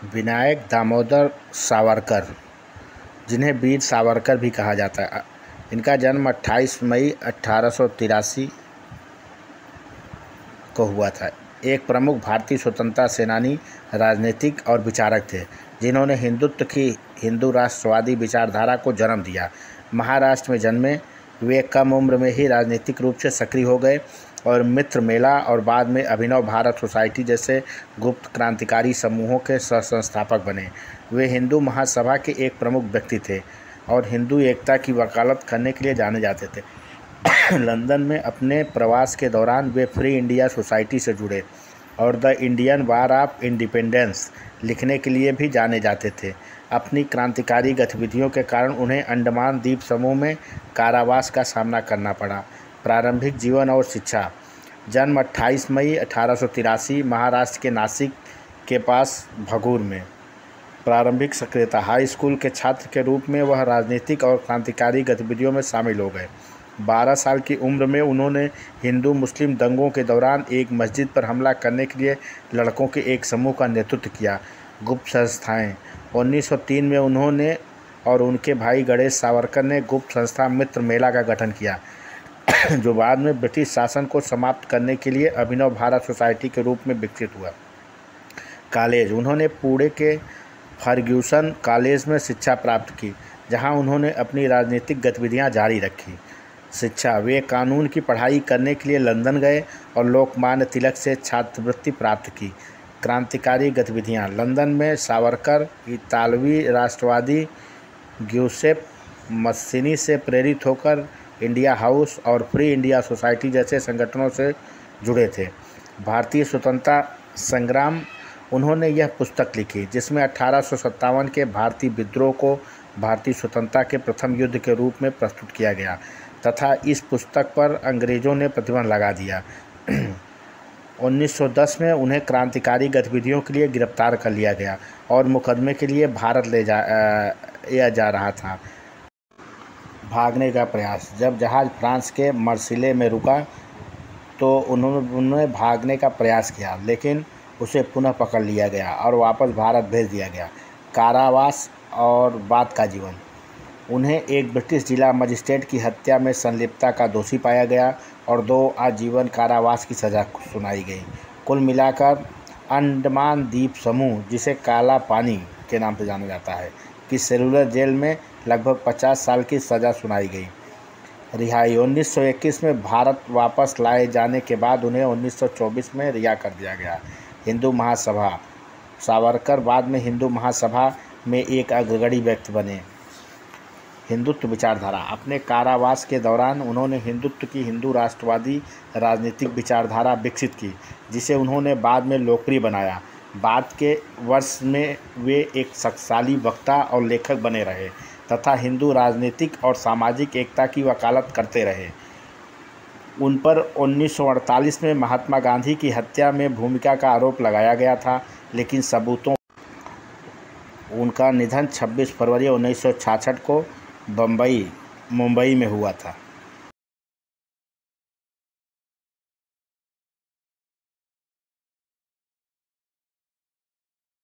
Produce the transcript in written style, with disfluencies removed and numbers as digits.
विनायक दामोदर सावरकर, जिन्हें वीर सावरकर भी कहा जाता है, इनका जन्म 28 मई 1883 को हुआ था। एक प्रमुख भारतीय स्वतंत्रता सेनानी, राजनीतिक और विचारक थे, जिन्होंने हिंदुत्व की हिंदू राष्ट्रवादी विचारधारा को जन्म दिया। महाराष्ट्र में जन्मे, वे कम उम्र में ही राजनीतिक रूप से सक्रिय हो गए और मित्र मेला और बाद में अभिनव भारत सोसाइटी जैसे गुप्त क्रांतिकारी समूहों के सह संस्थापक बने। वे हिंदू महासभा के एक प्रमुख व्यक्ति थे और हिंदू एकता की वकालत करने के लिए जाने जाते थे। लंदन में अपने प्रवास के दौरान वे फ्री इंडिया सोसाइटी से जुड़े और the Indian war of independence लिखने के लिए भी जाने जाते थे। अपनी क्रांतिकारी गतिविधियों के कारण उन्हें अंडमान द्वीप समूह में कारावास का सामना करना पड़ा। प्रारंभिक जीवन और शिक्षा। जन्म 28 मई 1883 महाराष्ट्र के नासिक के पास भगूर में। प्रारंभिक सक्रियता। हाई स्कूल के छात्र के रूप में वह राजनीतिक और क्रांतिकारी गतिविधियों में शामिल हो गए। 12 साल की उम्र में उन्होंने हिंदू मुस्लिम दंगों के दौरान एक मस्जिद पर हमला करने के लिए लड़कों के एक समूह का नेतृत्व किया। गुप्त संस्थाएं। 1903 में उन्होंने और उनके भाई गणेश सावरकर ने गुप्त संस्था मित्र मेला का गठन किया, जो बाद में ब्रिटिश शासन को समाप्त करने के लिए अभिनव भारत सोसाइटी के रूप में विकसित हुआ। कॉलेज। उन्होंने पुणे के फर्ग्यूसन कॉलेज में शिक्षा प्राप्त की, जहां उन्होंने अपनी राजनीतिक गतिविधियां जारी रखी। शिक्षा। वे कानून की पढ़ाई करने के लिए लंदन गए और लोकमान्य तिलक से छात्रवृत्ति प्राप्त की। क्रांतिकारी गतिविधियां। लंदन में सावरकर इतालवी राष्ट्रवादी ग्यूसेप मस्सीनी से प्रेरित होकर इंडिया हाउस और फ्री इंडिया सोसाइटी जैसे संगठनों से जुड़े थे। भारतीय स्वतंत्रता संग्राम। उन्होंने यह पुस्तक लिखी जिसमें 1857 के भारतीय विद्रोह को भारतीय स्वतंत्रता के प्रथम युद्ध के रूप में प्रस्तुत किया गया तथा इस पुस्तक पर अंग्रेज़ों ने प्रतिबंध लगा दिया। 1910 में उन्हें क्रांतिकारी गतिविधियों के लिए गिरफ्तार कर लिया गया और मुकदमे के लिए भारत ले जा रहा था। भागने का प्रयास। जब जहाज़ फ्रांस के मार्सिले में रुका तो उन्होंने भागने का प्रयास किया, लेकिन उसे पुनः पकड़ लिया गया और वापस भारत भेज दिया गया। कारावास और बाद का जीवन। उन्हें एक ब्रिटिश जिला मजिस्ट्रेट की हत्या में संलिप्तता का दोषी पाया गया और 2 आजीवन कारावास की सज़ा सुनाई गई। कुल मिलाकर अंडमान द्वीप समूह, जिसे काला पानी के नाम से जाना जाता है, की सेलुलर जेल में लगभग 50 साल की सज़ा सुनाई गई। रिहाई। 1921 में भारत वापस लाए जाने के बाद उन्हें 1924 में रिहा कर दिया गया। हिंदू महासभा। सावरकर बाद में हिंदू महासभा में एक अग्रणी व्यक्ति बने। हिंदुत्व विचारधारा। अपने कारावास के दौरान उन्होंने हिंदुत्व की हिंदू राष्ट्रवादी राजनीतिक विचारधारा विकसित की, जिसे उन्होंने बाद में लोकप्रिय बनाया। बाद के वर्ष में वे एक शक्तिशाली वक्ता और लेखक बने रहे तथा हिंदू राजनीतिक और सामाजिक एकता की वकालत करते रहे। उन पर 1948 में महात्मा गांधी की हत्या में भूमिका का आरोप लगाया गया था, लेकिन सबूतों। उनका निधन 26 फरवरी 1966 को मुंबई में हुआ था।